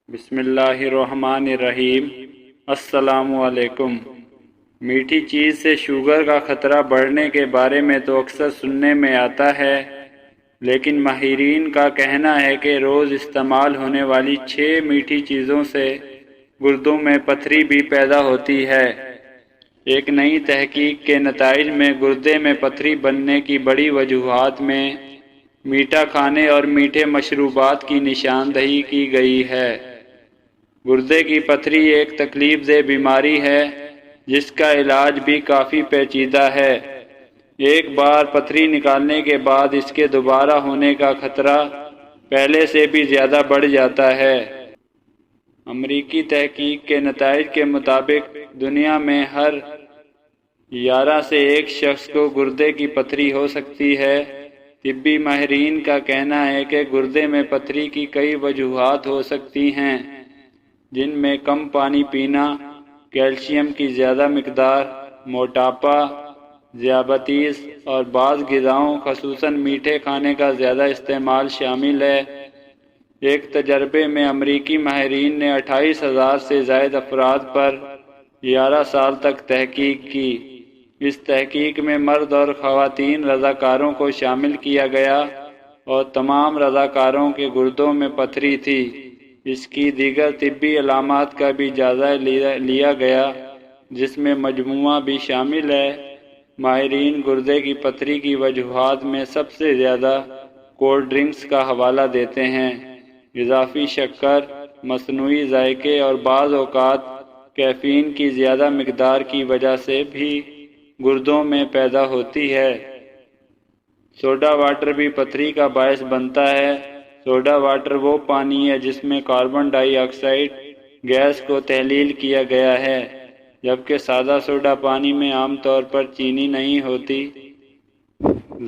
بسم اللہ الرحمن الرحیم۔ السلام علیکم۔ میٹھی چیز سے شوگر کا خطرہ بڑھنے کے بارے میں تو اکثر سننے میں آتا ہے، لیکن ماہرین کا کہنا ہے کہ روز استعمال ہونے والی 6 میٹھی چیزوں سے گردوں میں پتھری بھی پیدا ہوتی ہے۔ ایک نئی تحقیق کے نتائج میں گردے میں پتھری بننے کی بڑی وجوہات میں میٹھا کھانے اور میٹھے مشروبات کی نشاندہی کی گئی ہے۔ گردے کی پتھری ایک تکلیف دہ بیماری ہے جس کا علاج بھی کافی پیچیدہ ہے۔ ایک بار پتھری نکالنے کے بعد اس کے دوبارہ ہونے کا خطرہ پہلے سے بھی زیادہ بڑھ جاتا ہے۔ امریکی تحقیق کے نتائج کے مطابق دنیا میں ہر 11 سے 1 شخص کو گردے کی پتھری ہو سکتی ہے۔ طبی ماہرین کا کہنا ہے کہ گردے میں پتھری کی کئی وجوہات ہو سکتی ہیں، جن میں کم پانی پینا، کیلشیم کی زیادہ مقدار، موٹاپا، ذیابیطس اور بعض غذاؤں خصوصاً میٹھے کھانے کا زیادہ استعمال شامل ہے۔ ایک تجربے میں امریکی ماہرین نے 28,000 سے زائد افراد پر 11 سال تک تحقیق کی۔ اس تحقیق میں مرد اور خواتین رضاکاروں کو شامل کیا گیا اور تمام رضاکاروں کے گردوں میں پتھری تھی۔ اس کی دیگر طبی علامات کا بھی جائزہ لیا گیا، جس میں مجموعہ بھی شامل ہے۔ ماہرین گردے کی پتھری کی وجوہات میں سب سے زیادہ کولڈ ڈرنکس کا حوالہ دیتے ہیں۔ اضافی شکر، مصنوعی ذائقے اور بعض اوقات کیفین کی زیادہ مقدار کی وجہ سے بھی گردوں میں پیدا ہوتی ہے۔ سوڈا واٹر بھی پتھری کا باعث بنتا ہے۔ سوڈا واٹر وہ پانی ہے جس میں کاربن ڈائی آکسائڈ گیس کو تحلیل کیا گیا ہے، جبکہ سادہ سوڈا پانی میں عام طور پر چینی نہیں ہوتی۔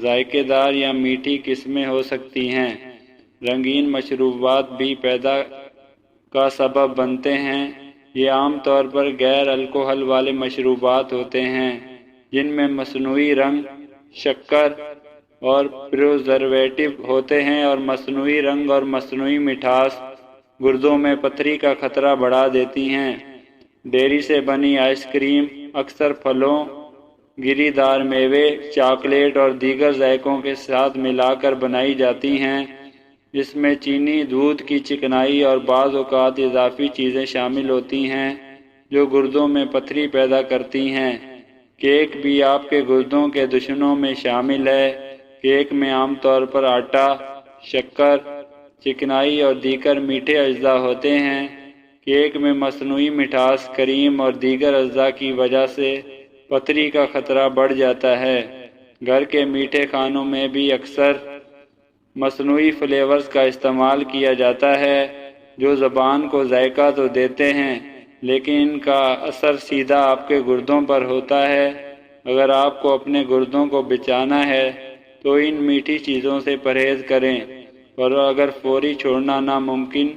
ذائقہ دار یا میٹھی قسمیں ہو سکتی ہیں۔ رنگین مشروبات بھی پیدا کا سبب بنتے ہیں۔ یہ عام طور پر غیر الکحل والے مشروبات ہوتے ہیں، جن میں مصنوعی رنگ، شکر اور پریزرویٹو ہوتے ہیں، اور مصنوعی رنگ اور مصنوعی مٹھاس گردوں میں پتھری کا خطرہ بڑھا دیتی ہیں۔ ڈیری سے بنی آئس کریم اکثر پھلوں، گری دار میوے، چاکلیٹ اور دیگر ذائقوں کے ساتھ ملا کر بنائی جاتی ہیں۔ اس میں چینی، دودھ کی چکنائی اور بعض اوقات اضافی چیزیں شامل ہوتی ہیں جو گردوں میں پتھری پیدا کرتی ہیں۔ کیک بھی آپ کے گردوں کے دشنوں میں شامل ہے۔ کیک میں عام طور پر آٹا، شکر، چکنائی اور دیگر میٹھے اجزاء ہوتے ہیں۔ کیک میں مصنوعی مٹھاس، کریم اور دیگر اجزاء کی وجہ سے پتھری کا خطرہ بڑھ جاتا ہے۔ گھر کے میٹھے کھانوں میں بھی اکثر مصنوعی فلیورز کا استعمال کیا جاتا ہے، جو زبان کو ذائقہ تو دیتے ہیں، لیکن ان کا اثر سیدھا آپ کے گردوں پر ہوتا ہے۔ اگر آپ کو اپنے گردوں کو بچانا ہے تو ان میٹھی چیزوں سے پرہیز کریں، اور اگر فوری چھوڑنا ناممکن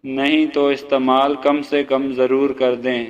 نہیں تو استعمال کم سے کم ضرور کر دیں۔